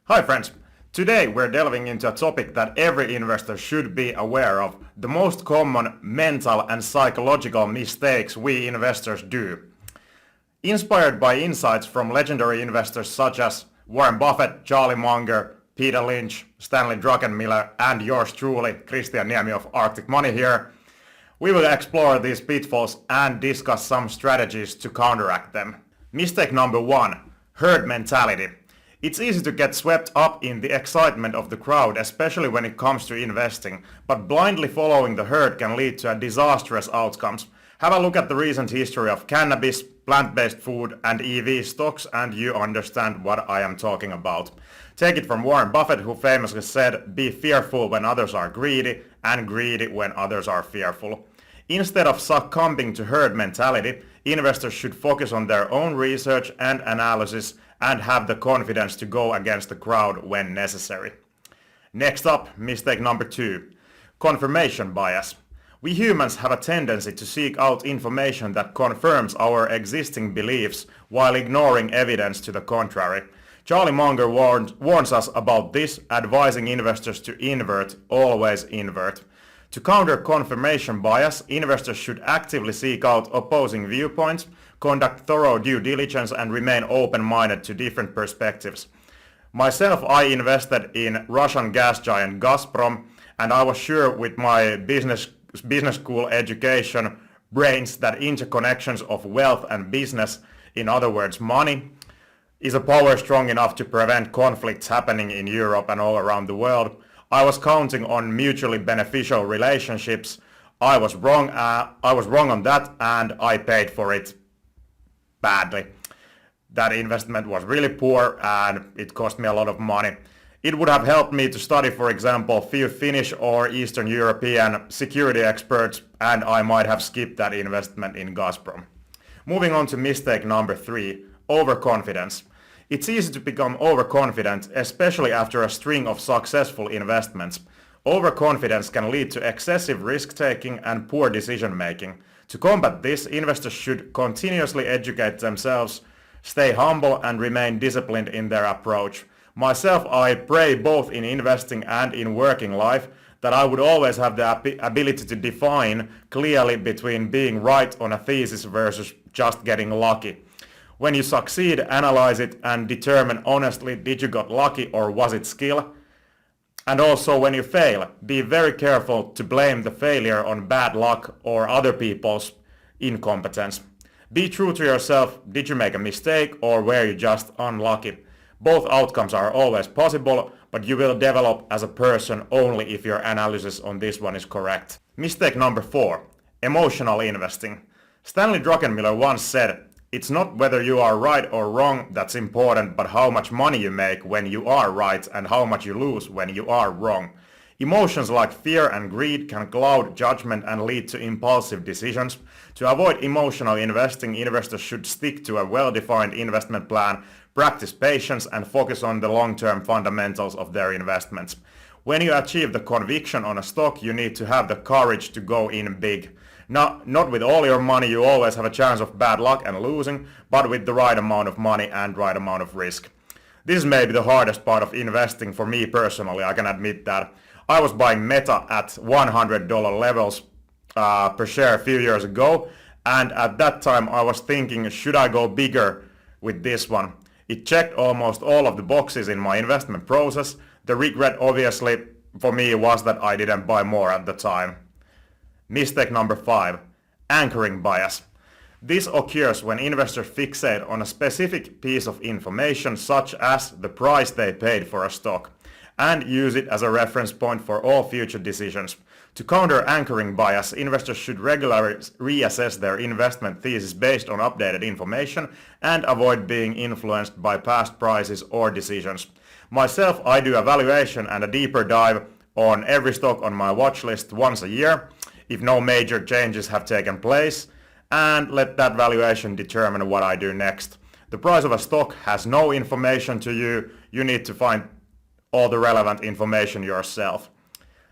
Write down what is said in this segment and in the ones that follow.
Hi friends! Today we're delving into a topic that every investor should be aware of, the most common mental and psychological mistakes we investors do. Inspired by insights from legendary investors such as Warren Buffett, Charlie Munger, Peter Lynch, Stanley Druckenmiller, and yours truly, Christian Niemi of Arctic Money here, we will explore these pitfalls and discuss some strategies to counteract them. Mistake number 1. Herd mentality. It's easy to get swept up in the excitement of the crowd, especially when it comes to investing, but blindly following the herd can lead to disastrous outcomes. Have a look at the recent history of cannabis, plant-based food, and EV stocks, and you understand what I am talking about. Take it from Warren Buffett, who famously said, "Be fearful when others are greedy, and greedy when others are fearful." Instead of succumbing to herd mentality, investors should focus on their own research and analysis and have the confidence to go against the crowd when necessary. Next up, mistake number 2. Confirmation bias. We humans have a tendency to seek out information that confirms our existing beliefs while ignoring evidence to the contrary. Charlie Munger warns us about this, advising investors to invert, always invert. To counter confirmation bias, investors should actively seek out opposing viewpoints, conduct thorough due diligence, and remain open-minded to different perspectives. Myself, I invested in Russian gas giant Gazprom, and I was sure with my business school education brains that interconnections of wealth and business, in other words money, is a power strong enough to prevent conflicts happening in Europe and all around the world. I was counting on mutually beneficial relationships. I was wrong on that, and I paid for it badly. That investment was really poor and it cost me a lot of money. It would have helped me to study, for example, few Finnish or Eastern European security experts, and I might have skipped that investment in Gazprom. Moving on to mistake number 3, overconfidence. It's easy to become overconfident, especially after a string of successful investments. Overconfidence can lead to excessive risk-taking and poor decision-making. To combat this, investors should continuously educate themselves, stay humble, and remain disciplined in their approach. Myself, I pray both in investing and in working life that I would always have the ability to define clearly between being right on a thesis versus just getting lucky. When you succeed, analyze it and determine honestly, did you got lucky or was it skill? And also when you fail, be very careful to blame the failure on bad luck or other people's incompetence. Be true to yourself, did you make a mistake or were you just unlucky? Both outcomes are always possible, but you will develop as a person only if your analysis on this one is correct. Mistake number 4, emotional investing. Stanley Druckenmiller once said, "It's not whether you are right or wrong that's important, but how much money you make when you are right and how much you lose when you are wrong." Emotions like fear and greed can cloud judgment and lead to impulsive decisions. To avoid emotional investing, investors should stick to a well-defined investment plan, practice patience, and focus on the long-term fundamentals of their investments. When you achieve the conviction on a stock, you need to have the courage to go in big. Not with all your money, you always have a chance of bad luck and losing, but with the right amount of money and right amount of risk. This is maybe the hardest part of investing for me personally, I can admit that. I was buying Meta at $100 levels per share a few years ago, and at that time I was thinking, should I go bigger with this one? It checked almost all of the boxes in my investment process. The regret obviously for me was that I didn't buy more at the time. Mistake number 5, anchoring bias. This occurs when investors fixate on a specific piece of information such as the price they paid for a stock and use it as a reference point for all future decisions. To counter anchoring bias, investors should regularly reassess their investment thesis based on updated information and avoid being influenced by past prices or decisions. Myself, I do a valuation and a deeper dive on every stock on my watch list once a year, if no major changes have taken place, and let that valuation determine what I do next. The price of a stock has no information to you. You need to find all the relevant information yourself.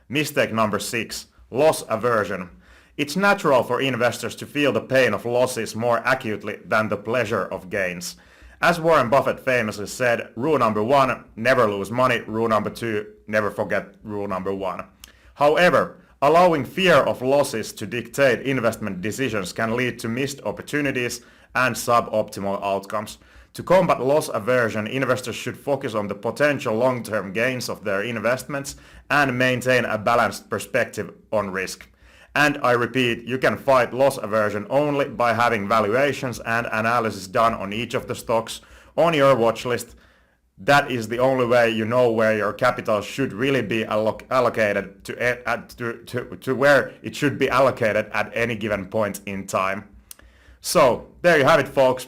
Mistake number 6, loss aversion. It's natural for investors to feel the pain of losses more acutely than the pleasure of gains. As Warren Buffett famously said, rule number 1, never lose money. Rule number 2, never forget rule number 1. However, allowing fear of losses to dictate investment decisions can lead to missed opportunities and suboptimal outcomes. To combat loss aversion, investors should focus on the potential long-term gains of their investments and maintain a balanced perspective on risk. And I repeat, you can fight loss aversion only by having valuations and analysis done on each of the stocks on your watch list. That is the only way you know where your capital should really be allocated to where it should be allocated at any given point in time. So, there you have it, folks.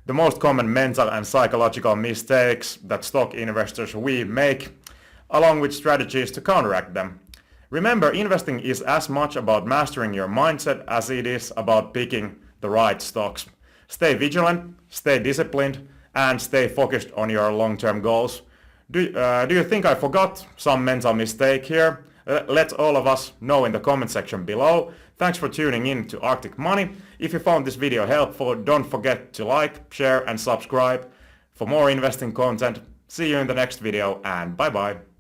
The most common mental and psychological mistakes that stock investors we make, along with strategies to counteract them. Remember, investing is as much about mastering your mindset as it is about picking the right stocks. Stay vigilant, stay disciplined, and stay focused on your long-term goals. Do you think I forgot some mental mistake here? Let all of us know in the comment section below. Thanks for tuning in to Arctic Money. If you found this video helpful, don't forget to like, share, and subscribe for more investing content. See you in the next video, and bye bye.